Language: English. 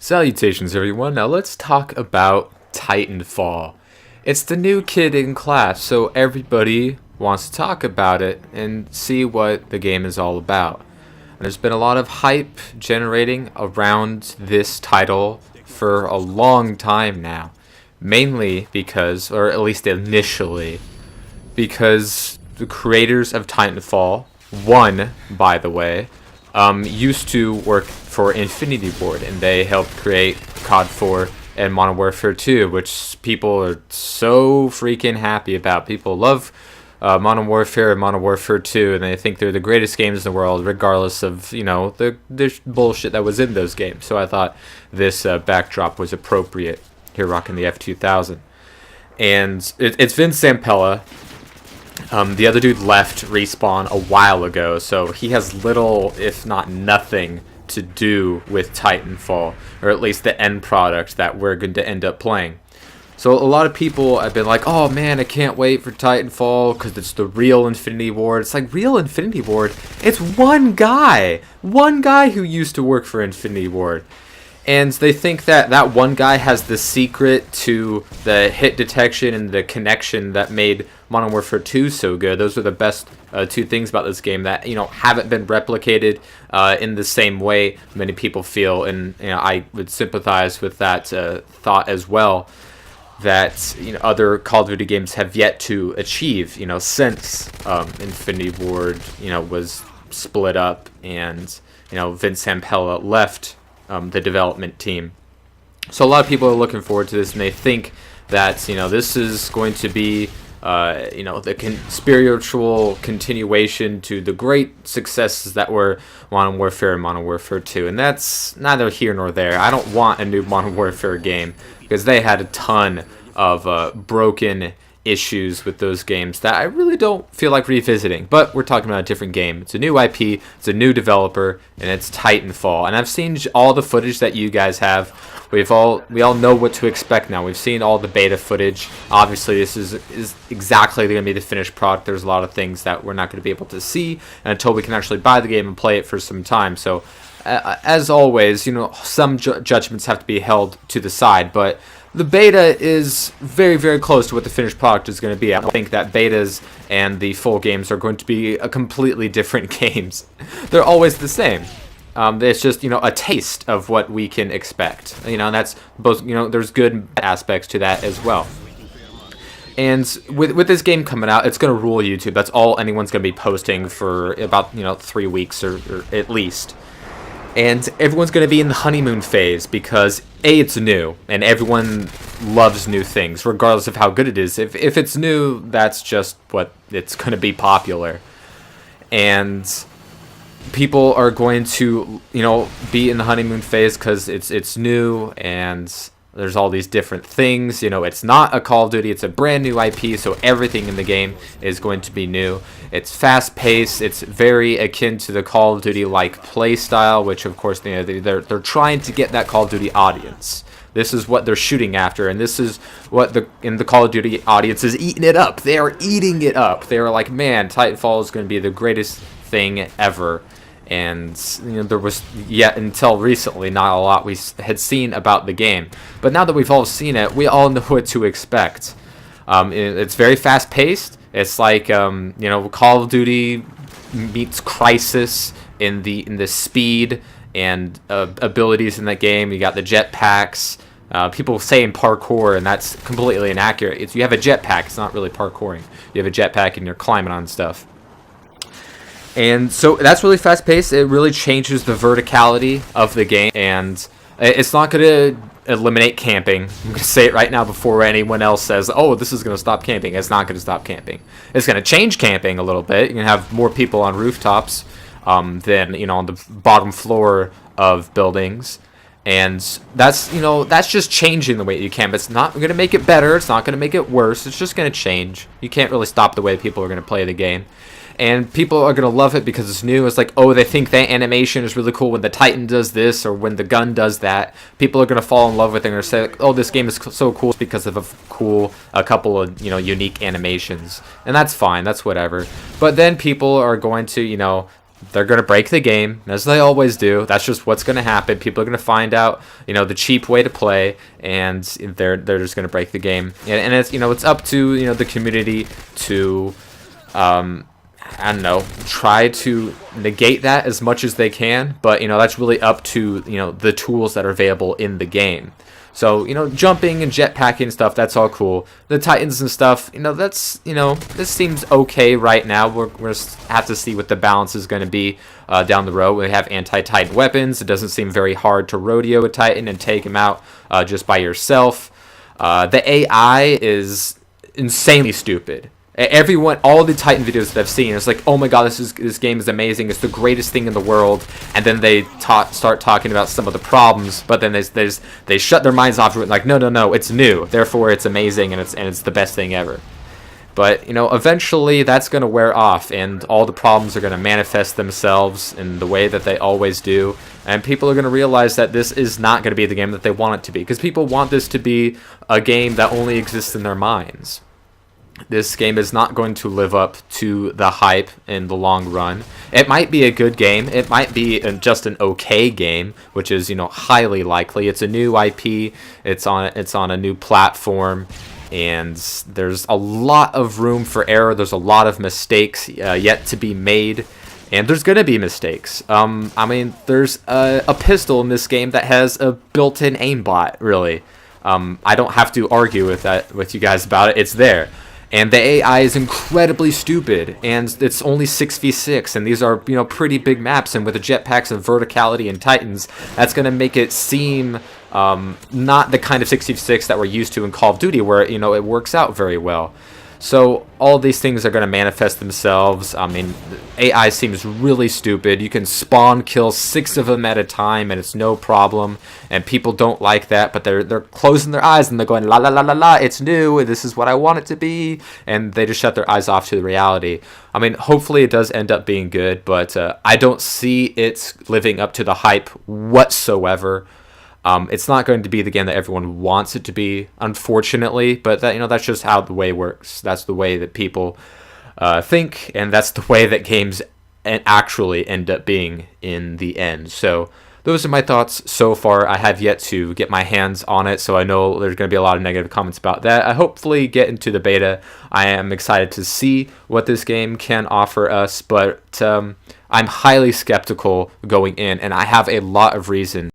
Salutations everyone, now let's talk about Titanfall. It's the new kid in class, so everybody wants to talk about it and see what the game is all about. And there's been a lot of hype generating around this title for a long time now. Mainly because, or at least initially, because the creators of Titanfall, one, by the way, used to work for Infinity Ward, and they helped create COD 4 and Modern Warfare 2, which people are so freaking happy about. People love Modern Warfare and Modern Warfare 2, and they think they're the greatest games in the world, regardless of, the bullshit that was in those games. So I thought this backdrop was appropriate here rocking the F2000. And it's Vince Zampella. The other dude left Respawn a while ago, so he has little, if not nothing, to do with Titanfall, or at least the end product that we're going to end up playing. So a lot of people have been like, oh man, I can't wait for Titanfall because it's the real Infinity Ward. It's like, real Infinity Ward? It's one guy who used to work for Infinity Ward. And they think that that one guy has the secret to the hit detection and the connection that made Modern Warfare 2 so good. Those are the best two things about this game that haven't been replicated in the same way many people feel, and I would sympathize with that thought as well. That other Call of Duty games have yet to achieve. Since Infinity Ward was split up and Vince Zampella left the development team. So a lot of people are looking forward to this, and they think that this is going to be the spiritual continuation to the great successes that were Modern Warfare and Modern Warfare 2, and that's neither here nor there. I don't want a new Modern Warfare game because they had a ton of broken issues with those games that I really don't feel like revisiting. But we're talking about a different game. It's a new IP, it's a new developer, and it's Titanfall. And I've seen all the footage that you guys have. We all know what to expect now. We've seen all the beta footage. Obviously, this is exactly going to be the finished product. There's a lot of things that we're not going to be able to see until we can actually buy the game and play it for some time. So, as always, some judgments have to be held to the side, but the beta is very, very close to what the finished product is going to be. I think that betas and the full games are going to be a completely different games. They're always the same. It's just, a taste of what we can expect. That's both, there's good aspects to that as well. And with this game coming out, it's going to rule YouTube. That's all anyone's going to be posting for about, 3 weeks or at least. And everyone's going to be in the honeymoon phase because, A, it's new, and everyone loves new things, regardless of how good it is. If it's new, that's just what it's going to be popular. And people are going to, be in the honeymoon phase because it's new, and there's all these different things. It's not a Call of Duty, it's a brand new IP, so everything in the game is going to be new. It's fast-paced, it's very akin to the Call of Duty-like play style, which, of course, they're trying to get that Call of Duty audience. This is what they're shooting after, and this is what the Call of Duty audience is eating it up. They are eating it up. They are like, man, Titanfall is going to be the greatest thing ever. And there was yet until recently not a lot we had seen about the game, but now that we've all seen it, we all know what to expect. It's very fast paced. It's like Call of Duty meets Crisis in the speed and abilities in that game. You got the jetpacks. People saying parkour, and that's completely inaccurate. You have a jetpack. It's not really parkouring. You have a jetpack and you're climbing on stuff. And so that's really fast-paced. It really changes the verticality of the game, and it's not going to eliminate camping. I'm going to say it right now before anyone else says, oh, this is going to stop camping. It's not going to stop camping. It's going to change camping a little bit. You're going to have more people on rooftops than on the bottom floor of buildings. And that's just changing the way you camp. It's not going to make it better. It's not going to make it worse. It's just going to change. You can't really stop the way people are going to play the game. And people are going to love it because it's new. It's like, oh, they think that animation is really cool when the Titan does this or when the gun does that. People are going to fall in love with it and say, like, oh, this game is so cool because of a couple of, unique animations. And that's fine. That's whatever. But then people are going to, they're going to break the game, as they always do. That's just what's going to happen. People are going to find out, the cheap way to play, and they're just going to break the game. And it's, it's up to, the community to, I don't know, try to negate that as much as they can. But, that's really up to, the tools that are available in the game. So, jumping and jetpacking and stuff, that's all cool. The Titans and stuff, that's, this seems okay right now. We're have to see what the balance is going to be down the road. We have anti-Titan weapons. It doesn't seem very hard to rodeo a Titan and take him out just by yourself. The AI is insanely stupid. Everyone, all the Titan videos that I've seen, it's like, oh my god, this game is amazing. It's the greatest thing in the world. And then they start talking about some of the problems, but then they shut their minds off to it. Like, no, it's new. Therefore, it's amazing and it's the best thing ever. But eventually that's going to wear off, and all the problems are going to manifest themselves in the way that they always do. And people are going to realize that this is not going to be the game that they want it to be, because people want this to be a game that only exists in their minds. This game is not going to live up to the hype in the long run. It might be a good game. It might be just an okay game, which is, highly likely. It's a new IP. It's on a new platform, and there's a lot of room for error. There's a lot of mistakes yet to be made, and there's going to be mistakes. There's a pistol in this game that has a built-in aimbot, really. I don't have to argue with you guys about it. It's there. And the AI is incredibly stupid, and it's only 6v6, and these are, pretty big maps, and with the jetpacks and verticality and Titans, that's going to make it seem not the kind of 6v6 that we're used to in Call of Duty, where, it works out very well. So all these things are going to manifest themselves. AI seems really stupid. You can spawn kill 6 of them at a time, and it's no problem. And people don't like that, but they're closing their eyes and they're going, la la la la la, it's new, this is what I want it to be, and they just shut their eyes off to the reality. Hopefully it does end up being good, but I don't see it living up to the hype whatsoever. It's not going to be the game that everyone wants it to be, unfortunately, but that's just how the way works. That's the way that people think, and that's the way that games actually end up being in the end. So those are my thoughts so far. I have yet to get my hands on it, so I know there's going to be a lot of negative comments about that. I hopefully get into the beta. I am excited to see what this game can offer us, but I'm highly skeptical going in, and I have a lot of reason